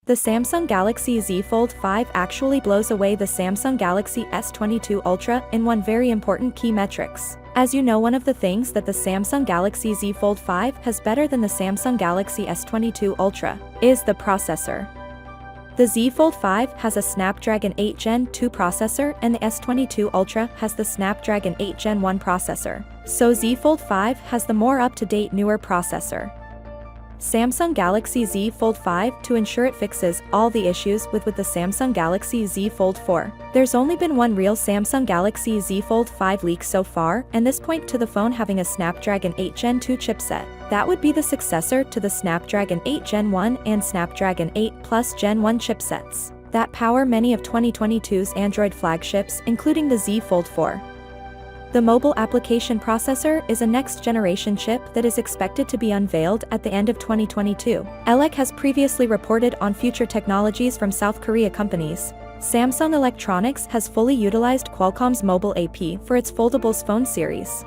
The Samsung Galaxy Z Fold 5 actually blows away the Samsung Galaxy S22 Ultra in one very important key metrics. As you know, one of the things that the Samsung Galaxy Z Fold 5 has better than the Samsung Galaxy S22 Ultra is the processor. The Z Fold 5 has a Snapdragon 8 Gen 2 processor and the S22 Ultra has the Snapdragon 8 Gen 1 processor. So Z Fold 5 has the more up-to-date newer processor. Samsung Galaxy Z Fold 5 to ensure it fixes all the issues with the Samsung Galaxy Z Fold 4. There's only been one real Samsung Galaxy Z Fold 5 leak so far, and this point to the phone having a Snapdragon 8 Gen 2 chipset. That would be the successor to the Snapdragon 8 Gen 1 and Snapdragon 8 Plus Gen 1 chipsets that power many of 2022's Android flagships, including the Z Fold 4. The mobile application processor is a next-generation chip that is expected to be unveiled at the end of 2022. ELEC has previously reported on future technologies from South Korea companies. Samsung Electronics has fully utilized Qualcomm's mobile AP for its foldables phone series.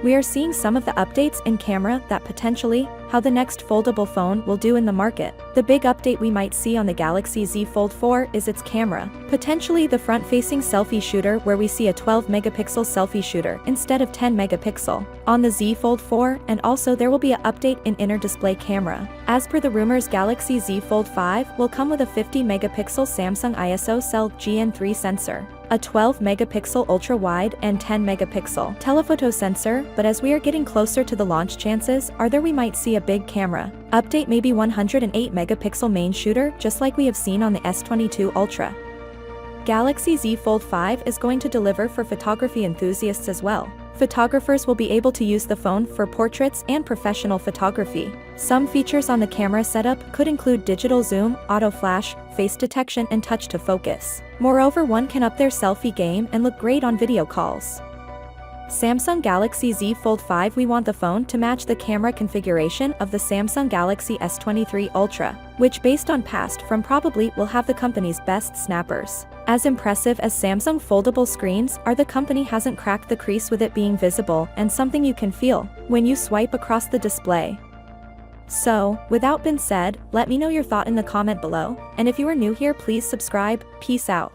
We are seeing some of the updates in camera that potentially how the next foldable phone will do in the market. The big update we might see on the Galaxy Z Fold 4 is its camera, potentially the front-facing selfie shooter where we see a 12-megapixel selfie shooter instead of 10-megapixel on the Z Fold 4, and also there will be an update in inner display camera. As per the rumors, Galaxy Z Fold 5 will come with a 50-megapixel Samsung ISO Cell GN3 sensor, a 12-megapixel ultra-wide and 10-megapixel telephoto sensor, but as we are getting closer to the launch, chances are there we might see a big camera update, maybe 108-megapixel main shooter just like we have seen on the S22 Ultra. Galaxy Z Fold 5 is going to deliver for photography enthusiasts as well. Photographers will be able to use the phone for portraits and professional photography. Some features on the camera setup could include digital zoom, auto flash, face detection and touch to focus. Moreover, one can up their selfie game and look great on video calls. Samsung Galaxy Z Fold 5, we want the phone to match the camera configuration of the Samsung Galaxy S23 Ultra, which based on past from probably will have the company's best snappers. As impressive as Samsung foldable screens are, the company hasn't cracked the crease with it being visible and something you can feel when you swipe across the display. So, without being said, let me know your thought in the comment below, and if you are new here, please subscribe. Peace out.